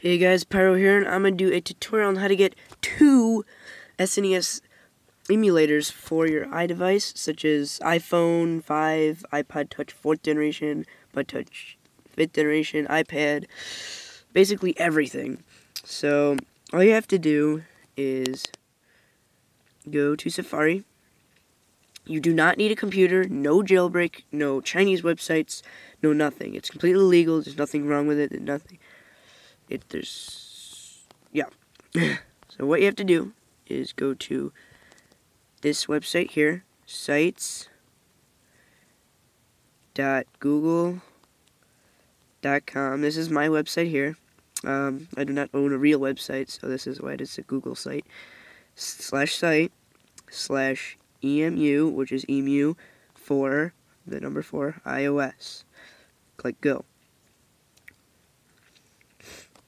Hey guys, Pyro here, and I'm going to do a tutorial on how to get 2 SNES emulators for your iDevice, such as iPhone 5, iPod Touch 4th generation, iPod Touch 5th generation, iPad, basically everything. So, all you have to do is go to Safari. You do not need a computer, no jailbreak, no Chinese websites, no nothing. It's completely legal, there's nothing wrong with it, nothing. Yeah. So what you have to do is go to this website here, sites.google.com. This is my website here. I do not own a real website, so this is why it is a Google site. /site/emu, which is emu for the number 4 iOS. Click go.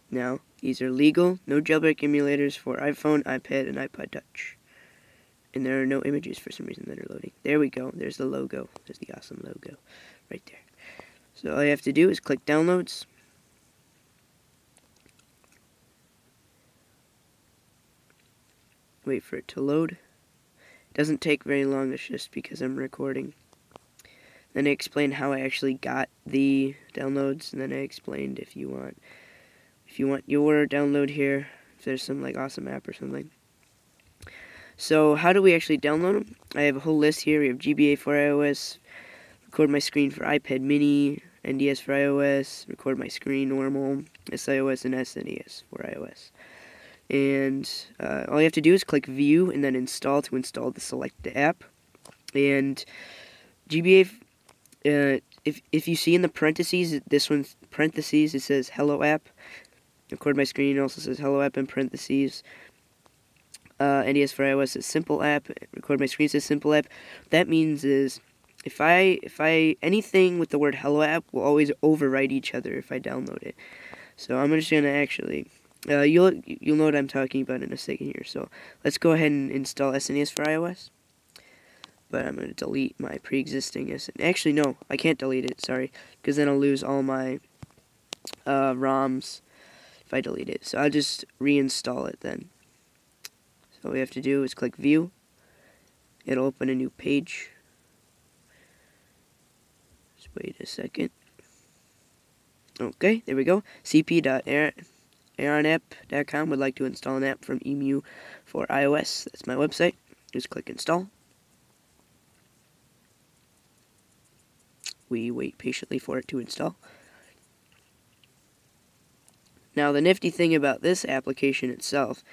Now, these are legal, no jailbreak emulators for iPhone, iPad, and iPod Touch. And there are no images for some reason that are loading. There we go. There's the logo. There's the awesome logo right there. So all you have to do is click Downloads. Wait for it to load. It doesn't take very long. It's just because I'm recording. Then I explained how I actually got the downloads, and then I explained if you want your download here, if there's some like awesome app or something. So how do we actually download them? I have a whole list here. We have GBA for iOS, record my screen for iPad mini, NDS for iOS, record my screen normal, SiOS and SNES for iOS. And all you have to do is click view and then install to install the selected app. And GBA, if you see in the parentheses, this one's parentheses, it says hello app. Record my screen also says hello app in parentheses. NDS for iOS says simple app. Record my screen says simple app. What that means is if I anything with the word hello app will always overwrite each other if I download it. So I'm just gonna actually you'll know what I'm talking about in a second here. So let's go ahead and install SNES for iOS. But I'm gonna delete my pre-existing SNES. Actually, no, I can't delete it. Sorry, because then I'll lose all my ROMs if I delete it. So I'll just reinstall it then. So all we have to do is click view. It'll open a new page. Just wait a second. Okay, there we go. cp.aronapp.com would like to install an app from emu for iOS. That's my website. Just click install. We wait patiently for it to install. Now, the nifty thing about this application itself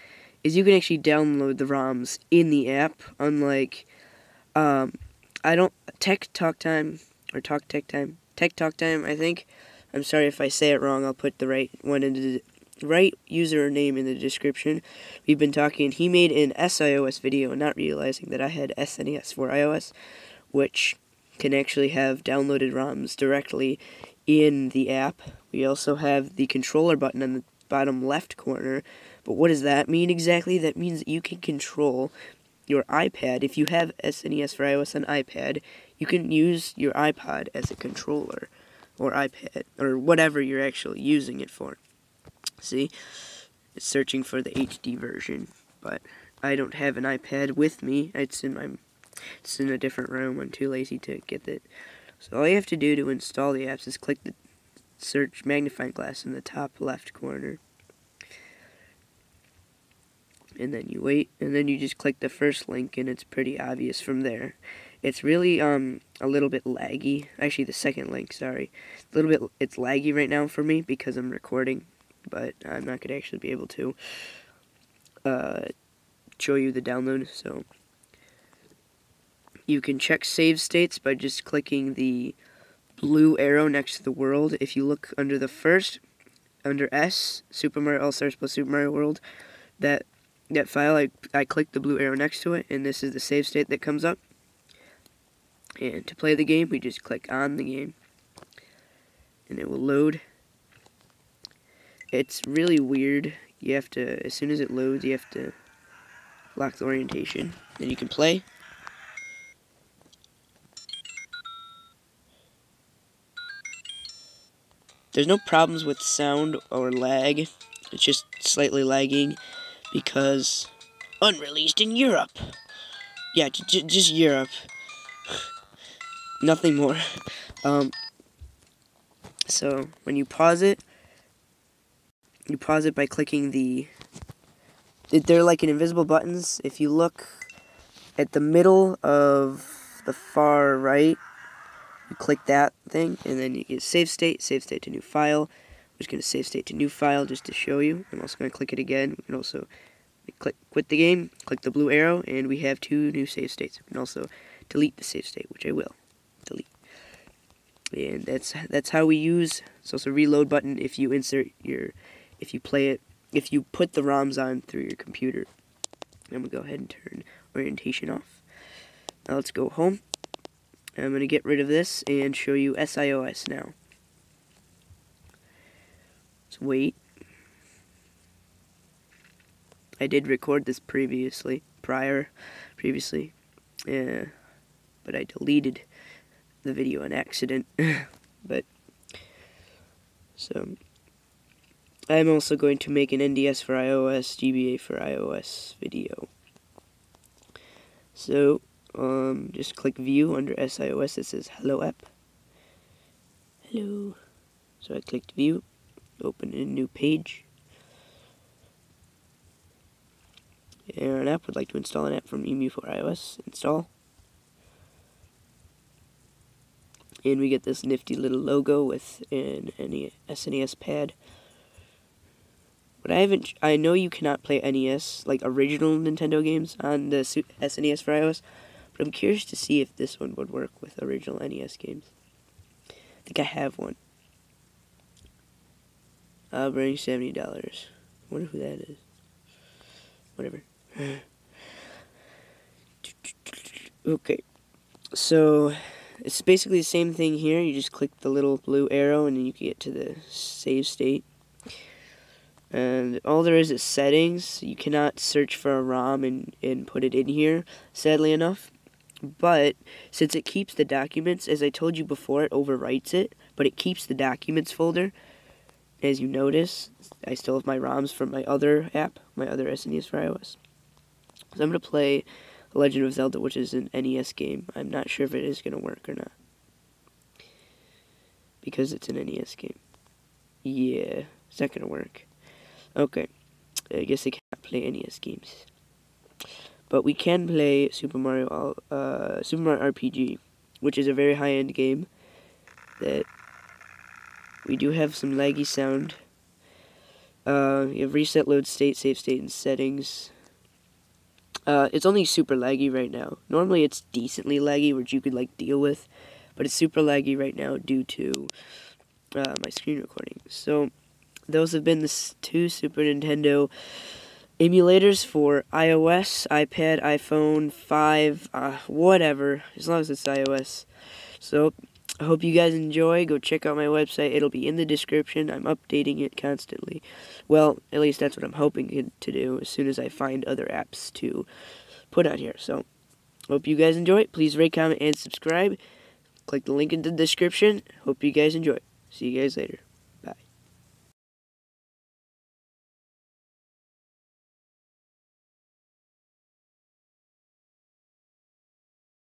is you can actually download the ROMs in the app, unlike, Tech Talk Time, I think. I'm sorry if I say it wrong. I'll put the right one in the right username in the description. We've been talking, he made an SiOS video, not realizing that I had SNES for iOS, which can actually have downloaded ROMs directly in the app. We also have the controller button in the bottom left corner. But what does that mean exactly? That means that you can control your iPad. If you have SNES for iOS on iPad, you can use your iPod as a controller, or iPad, or whatever you're actually using it for. See? It's searching for the HD version, but I don't have an iPad with me. It's in a different room. I'm too lazy to get it. So all you have to do to install the apps is click the search magnifying glass in the top left corner. And then you wait, and then you just click the first link, and it's pretty obvious from there. It's really a little bit laggy. Actually, the second link, sorry. It's laggy right now for me because I'm recording, but I'm not going to actually be able to show you the download. So you can check save states by just clicking the blue arrow next to the world. If you look under the first, under S, Super Mario All-Stars plus Super Mario World, that file, I click the blue arrow next to it, and this is the save state that comes up. And to play the game, we just click on the game, and it will load. It's really weird. You have to, as soon as it loads, you have to lock the orientation, then you can play. There's no problems with sound or lag. It's just slightly lagging because unreleased in Europe. Yeah, just Europe. Nothing more. So when you pause it by clicking they're like invisible buttons. If you look at the middle of the far right, you click that thing, and then you get save state to new file. I'm just going to save state to new file just to show you. I'm also going to click it again. We can also quit the game, click the blue arrow, and we have 2 new save states. We can also delete the save state, which I will delete. And that's how we use. It's also a reload button if you if you put the ROMs on through your computer. I'm going to go ahead and turn orientation off. Now let's go home. I'm going to get rid of this and show you SIOS now. Let's wait. I did record this previously, but I deleted the video on accident. So I'm also going to make an NDS for iOS, GBA for iOS video. So just click View under SIOS. It says Hello App. Hello. So I clicked View, open a new page. An app would like to install an app from EMU for iOS. Install. And we get this nifty little logo with an SNES pad. But I know you cannot play NES, like original Nintendo games, on the SNES for iOS. But I'm curious to see if this one would work with original NES games. I think I have one. I'll bring $70. I wonder who that is. Whatever. Okay. So it's basically the same thing here. You just click the little blue arrow and then you can get to the save state. And all there is settings. You cannot search for a ROM and put it in here, sadly enough. But since it keeps the documents, as I told you before, it overwrites it, but it keeps the documents folder. As you notice, I still have my ROMs from my other app, my other SNES for iOS. So I'm going to play The Legend of Zelda, which is an NES game. I'm not sure if it is going to work or not, because it's an NES game. Yeah, it's not going to work. Okay, I guess I can't play NES games. But we can play Super Mario RPG, which is a very high-end game that we do have some laggy sound. You have reset, load state, save state, and settings. It's only super laggy right now. Normally it's decently laggy, which you could like deal with, but it's super laggy right now due to my screen recording. So those have been the 2 Super Nintendo emulators for iOS, iPad, iPhone 5, whatever, as long as it's iOS. So I hope you guys enjoy. Go check out my website. It'll be in the description. I'm updating it constantly. Well, at least that's what I'm hoping to do as soon as I find other apps to put on here. So hope you guys enjoy. Please rate, comment, and subscribe. Click the link in the description. Hope you guys enjoy. See you guys later.